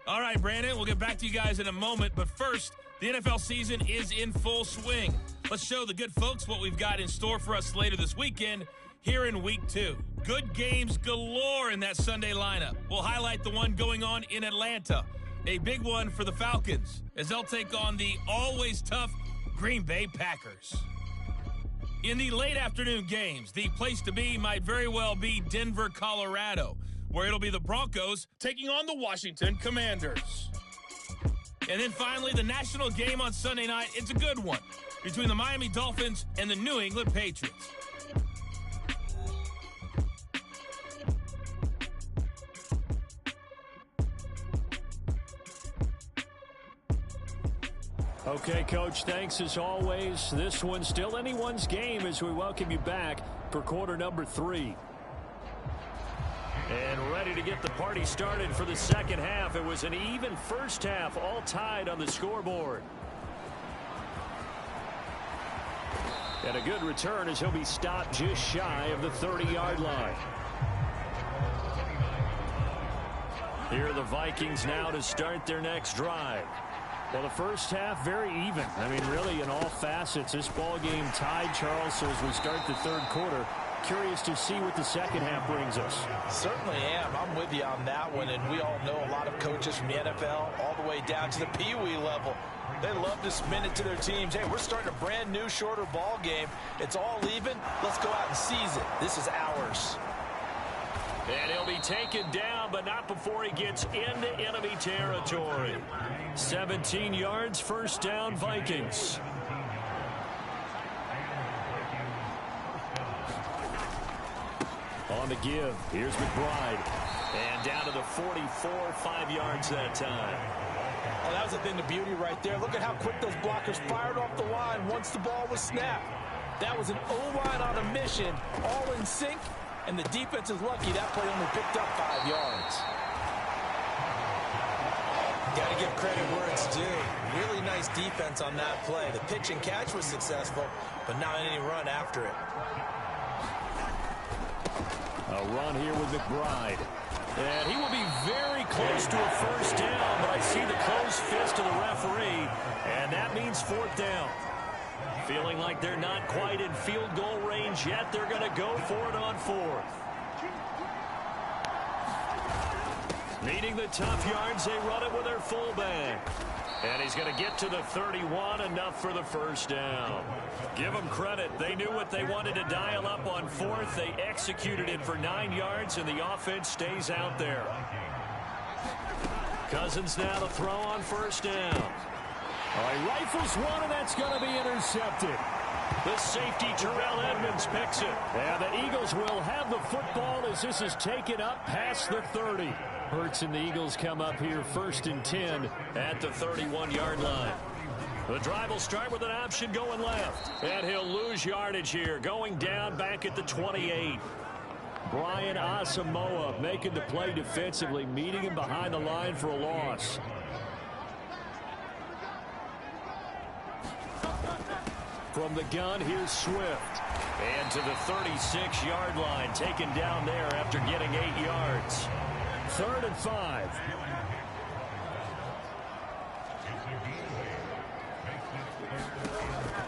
All right, Brandon, we'll get back to you guys in a moment. But first, the NFL season is in full swing. Let's show the good folks what we've got in store for us later this weekend here in Week 2. Good games galore in that Sunday lineup. We'll highlight the one going on in Atlanta. A big one for the Falcons as they'll take on the always tough Green Bay Packers. In the late afternoon games, the place to be might very well be Denver, Colorado, where it'll be the Broncos taking on the Washington Commanders. And then finally, the national game on Sunday night, it's a good one, between the Miami Dolphins and the New England Patriots. Okay, Coach, thanks as always. This one's still anyone's game as we welcome you back for quarter number 3. And ready to get the party started for the second half. It was an even first half, all tied on the scoreboard. And a good return as he'll be stopped just shy of the 30-yard line. Here are the Vikings now to start their next drive. Well, the first half, very even. I mean, really, in all facets, this ball game tied, Charles. So as we start the third quarter, curious to see what the second half brings us. Certainly am. I'm with you on that one. And we all know a lot of coaches from the NFL all the way down to the Pee Wee level. They love to spin it to their teams. Hey, we're starting a brand new, shorter ball game. It's all even. Let's go out and seize it. This is ours. And he'll be taken down, but not before he gets into enemy territory. 17 yards, first down, Vikings. On the give, here's McBride. And down to the 44, 5 yards that time. Oh, that was a thing of beauty right there. Look at how quick those blockers fired off the line once the ball was snapped. That was an O-line on a mission, all in sync. And the defense is lucky that play only picked up 5 yards. Got to give credit where it's due. Really nice defense on that play. The pitch and catch was successful, but not any run after it. A run here with McBride. And he will be very close to a first down, but I see the closed fist of the referee, and that means fourth down. Feeling like they're not quite in field goal range yet. They're going to go for it on fourth. Needing the tough yards, they run it with their fullback. And he's going to get to the 31, enough for the first down. Give them credit. They knew what they wanted to dial up on fourth. They executed it for 9 yards, and the offense stays out there. Cousins now to throw on first down. All right, rifles one, and that's going to be intercepted. The safety, Terrell Edmonds, picks it. And the Eagles will have the football as this is taken up past the 30. Hurts and the Eagles come up here first and 10 at the 31-yard line. The drive will start with an option going left. And he'll lose yardage here, going down back at the 28. Brian Asamoah making the play defensively, meeting him behind the line for a loss. From the gun, here's Swift. And to the 36-yard line, taken down there after getting 8 yards. 3rd and 5.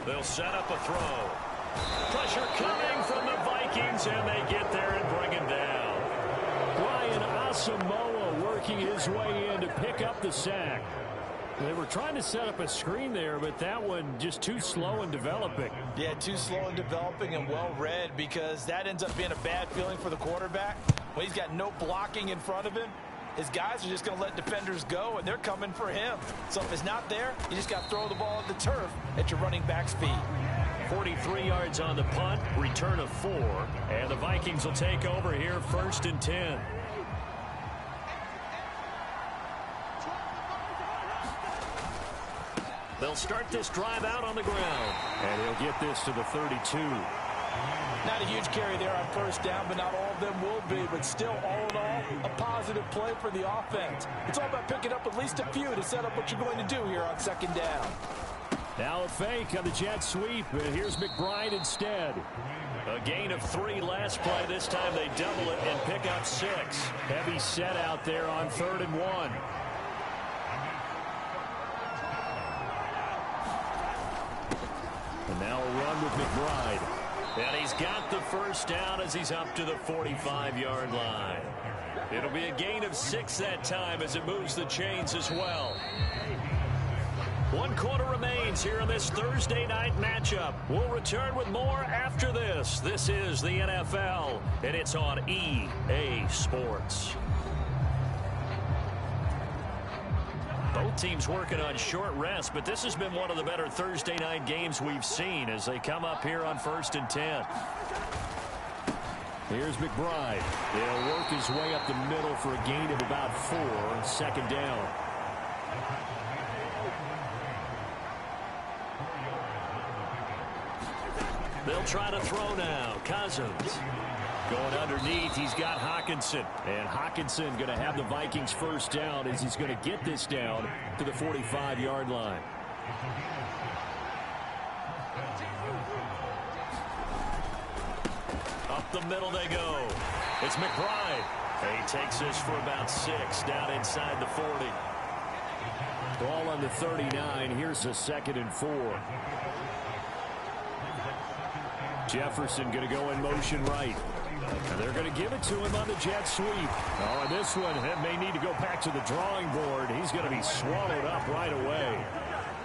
They'll set up a throw. Pressure coming from the Vikings, and they get there and bring him down. Brian Asamoah working his way in to pick up the sack. They were trying to set up a screen there, but that one just too slow in developing. Yeah, too slow in developing and well read, because that ends up being a bad feeling for the quarterback. When he's got no blocking in front of him, his guys are just going to let defenders go, and they're coming for him. So if it's not there, you just got to throw the ball at the turf at your running back speed. 43 yards on the punt, return of 4, and the Vikings will take over here 1st and 10. They'll start this drive out on the ground, and he'll get this to the 32. Not a huge carry there on 1st down, but not all of them will be. But still, all in all, a positive play for the offense. It's all about picking up at least a few to set up what you're going to do here on 2nd down. Now a fake on the jet sweep, and here's McBride instead. A gain of 3 last play. This time they double it and pick up 6. Heavy set out there on 3rd and 1. And now a run with McBride. And he's got the 1st down as he's up to the 45-yard line. It'll be a gain of 6 that time as it moves the chains as well. 1 quarter remains here in this Thursday night matchup. We'll return with more after this. This is the NFL, and it's on EA Sports. Both teams working on short rest, but this has been one of the better Thursday night games we've seen as they come up here on 1st and 10. Here's McBride. He'll work his way up the middle for a gain of about 4, 2nd down. They'll try to throw now. Cousins. Going underneath, he's got Hawkinson. And Hawkinson going to have the Vikings 1st down as he's going to get this down to the 45-yard line. Up the middle they go. It's McBride. He takes this for about 6 down inside the 40. Ball on the 39. Here's a 2nd and 4. Jefferson going to go in motion right. And they're going to give it to him on the jet sweep. Oh, and this one may need to go back to the drawing board. He's going to be swallowed up right away.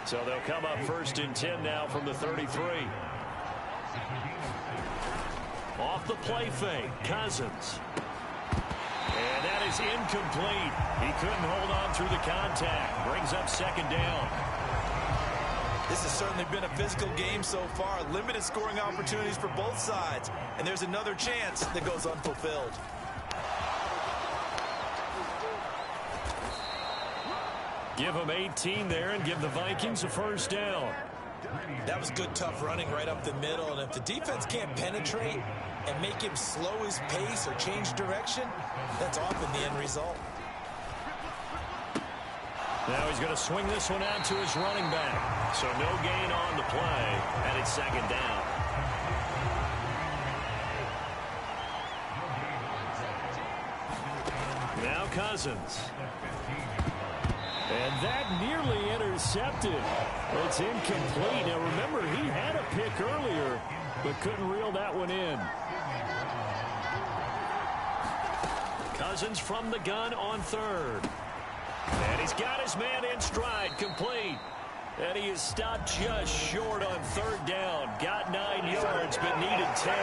So they'll come up 1st and 10 now from the 33. Off the play fake, Cousins. And that is incomplete. He couldn't hold on through the contact. Brings up 2nd down. This has certainly been a physical game so far. Limited scoring opportunities for both sides. And there's another chance that goes unfulfilled. Give them 18 there and give the Vikings a 1st down. That was good, tough running right up the middle. And if the defense can't penetrate and make him slow his pace or change direction, that's often the end result. Now he's going to swing this one out to his running back. So no gain on the play, and it's 2nd down. Now Cousins. And that nearly intercepted. It's incomplete. Now remember, he had a pick earlier, but couldn't reel that one in. Cousins from the gun on 3rd. And he's got his man in stride, complete. And he is stopped just short on 3rd down. Got 9 yards, but needed 10.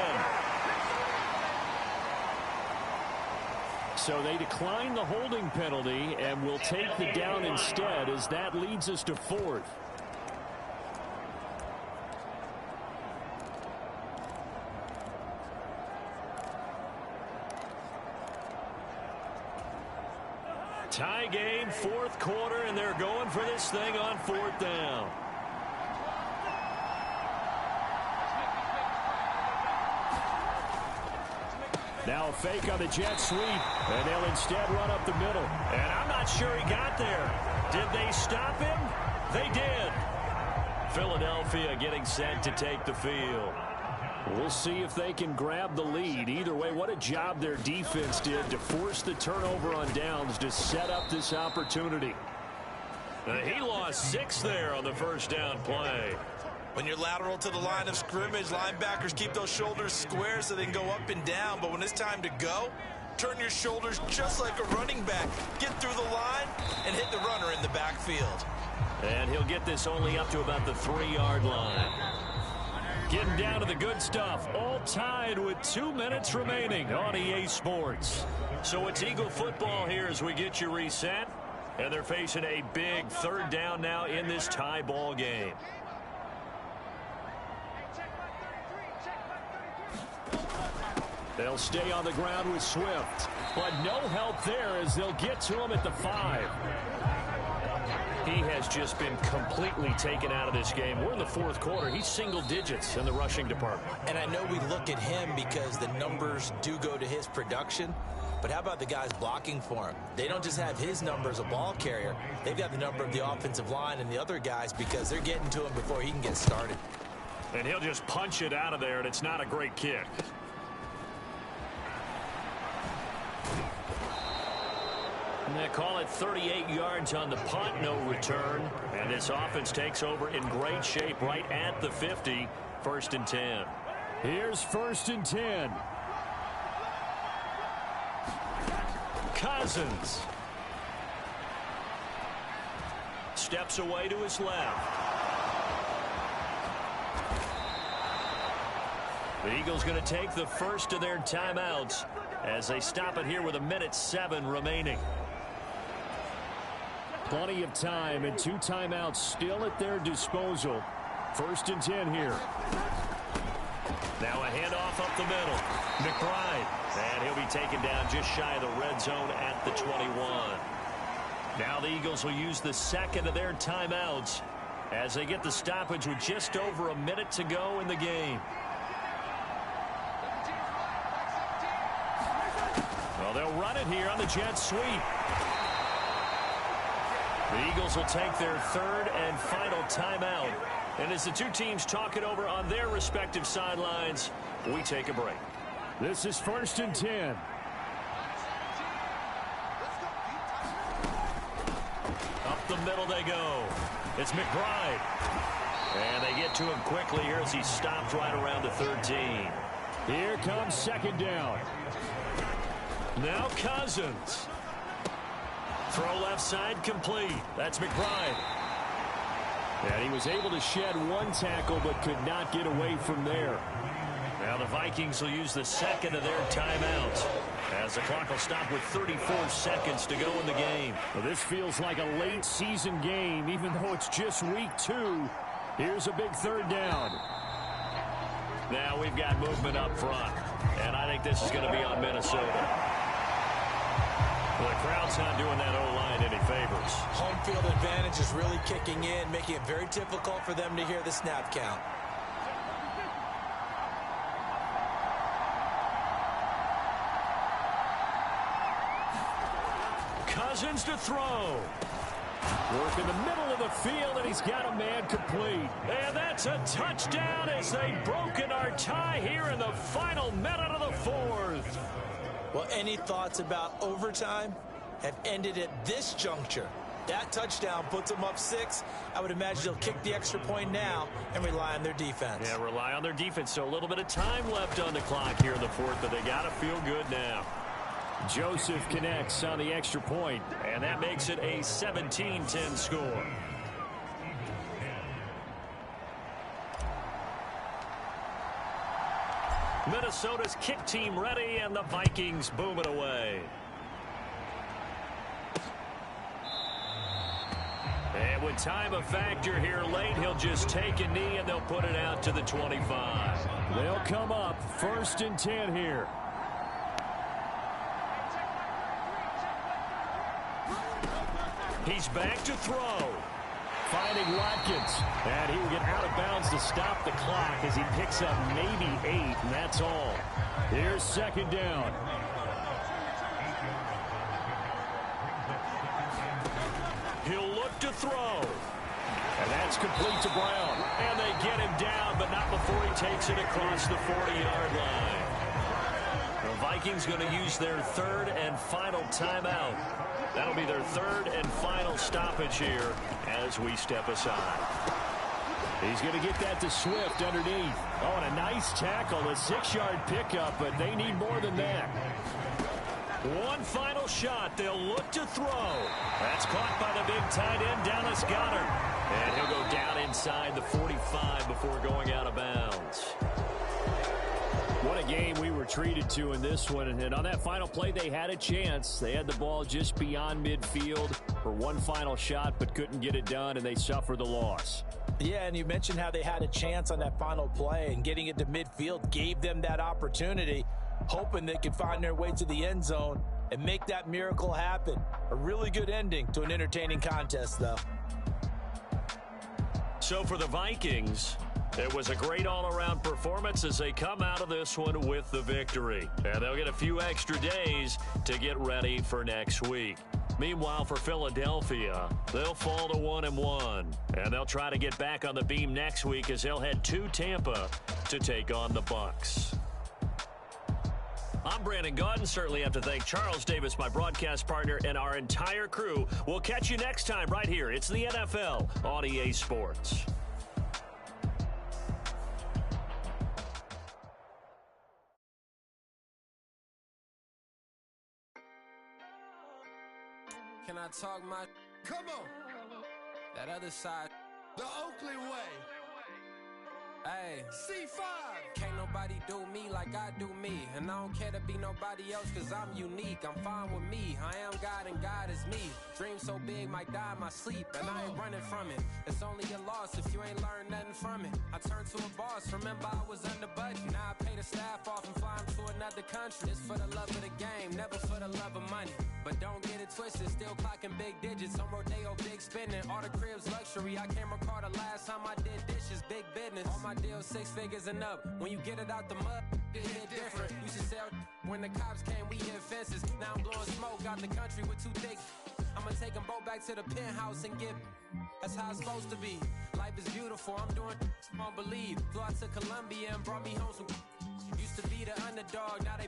So they decline the holding penalty and will take the down instead as that leads us to 4th. Tie game, 4th quarter, and they're going for this thing on 4th down. Now a fake on the jet sweep, and they'll instead run up the middle. And I'm not sure he got there. Did they stop him? They did. Philadelphia getting set to take the field. We'll see if they can grab the lead. Either way, what a job their defense did to force the turnover on downs to set up this opportunity. He lost 6 there on the 1st down play. When you're lateral to the line of scrimmage, linebackers keep those shoulders square so they can go up and down. But when it's time to go, turn your shoulders just like a running back. Get through the line and hit the runner in the backfield. And he'll get this only up to about the 3-yard line. Getting down to the good stuff, all tied with 2 minutes remaining on EA Sports. So it's Eagle football here as we get you reset. And they're facing a big 3rd down now in this tie ball game. They'll stay on the ground with Swift, but no help there as they'll get to him at the 5. He has just been completely taken out of this game. We're in the fourth quarter. He's single digits in the rushing department. And I know we look at him because the numbers do go to his production, but how about the guys blocking for him? They don't just have his number as a ball carrier. They've got the number of the offensive line and the other guys because they're getting to him before he can get started. And he'll just punch it out of there, and it's not a great kick. And they call it 38 yards on the punt, no return. And this offense takes over in great shape right at the 50, 1st and 10. Here's 1st and 10. Cousins steps away to his left. The Eagles going to take the first of their timeouts as they stop it here with 1:07 remaining. Plenty of time and 2 timeouts still at their disposal. 1st and 10 here. Now a handoff up the middle. McBride. And he'll be taken down just shy of the red zone at the 21. Now the Eagles will use the second of their timeouts as they get the stoppage with just over a minute to go in the game. Well, they'll run it here on the jet sweep. The Eagles will take their third and final timeout. And as the two teams talk it over on their respective sidelines, we take a break. This is 1st and 10. Up the middle they go. It's McBride. And they get to him quickly here as he stopped right around the 13. Here comes 2nd down. Now Cousins. Throw left side complete. That's McBride. And he was able to shed 1 tackle but could not get away from there. Now the Vikings will use the second of their timeouts as the clock will stop with 34 seconds to go in the game. Well, this feels like a late season game even though it's just week 2. Here's a big 3rd down. Now we've got movement up front, and I think this is going to be on Minnesota. Well, the crowd's not doing that O-line any favors. Home field advantage is really kicking in, making it very difficult for them to hear the snap count. Cousins to throw. Work in the middle of the field, and he's got a man complete. And that's a touchdown as they've broken our tie here in the final minute of the 4th. Well, any thoughts about overtime have ended at this juncture. That touchdown puts them up 6. I would imagine they'll kick the extra point now and rely on their defense. Yeah, rely on their defense. So a little bit of time left on the clock here in the 4th, but they got to feel good now. Joseph connects on the extra point, and that makes it a 17-10 score. Minnesota's kick team ready, and the Vikings boom it away. And with time a factor here late, he'll just take a knee, and they'll put it out to the 25. They'll come up 1st and 10 here. He's back to throw. Finding Watkins. And he will get out of bounds to stop the clock as he picks up maybe 8, and that's all. Here's 2nd down. He'll look to throw. And that's complete to Brown. And they get him down, but not before he takes it across the 40-yard line. The Vikings going to use their third and final timeout. That'll be their third and final stoppage here as we step aside. He's going to get that to Swift underneath. Oh, and a nice tackle, a 6-yard pickup, but they need more than that. One final shot. They'll look to throw. That's caught by the big tight end, Dallas Goedert. And he'll go down inside the 45 before going out of bounds. What a game we were treated to in this one. And on that final play, they had a chance. They had the ball just beyond midfield for one final shot, but couldn't get it done, and they suffered the loss. Yeah, and you mentioned how they had a chance on that final play, and getting it to midfield gave them that opportunity. hoping they can find their way to the end zone and make that miracle happen. A really good ending to an entertaining contest, though. So for the Vikings, it was a great all-around performance as they come out of this one with the victory. And they'll get a few extra days to get ready for next week. Meanwhile, for Philadelphia, they'll fall to 1-1. And they'll try to get back on the beam next week as they'll head to Tampa to take on the Bucs. I'm Brandon Gaudin. Certainly have to thank Charles Davis, my broadcast partner, and our entire crew. We'll catch you next time right here. It's the NFL on EA Sports. Can I talk my... Come on. That other side. The Oakley way. Hey. C5. Can't nobody do me like I do me. And I don't care to be nobody else cause I'm unique. I'm fine with me. I am God and God is me. Dream so big might die in my sleep. And I ain't running from it. It's only a loss if you ain't learned nothing from it. I turned to a boss. Remember I was under budget. Now I pay the staff off and fly them to another country. It's for the love of the game, never for the love of money. But don't get it twisted, still clocking big digits. On Rodeo, big spending, all the cribs luxury. I can't recall the last time I did dishes, big business. All my deals 6 figures and up. When you get it out the mud, it hit different. Used to sell when the cops came, we hit fences. Now I'm blowing smoke out the country with 2 thick. I'ma take them both back to the penthouse and get. That's how it's supposed to be. Life is beautiful, I'm doing won't believe. Flew out to Colombia and brought me home some. Used to be the underdog, now they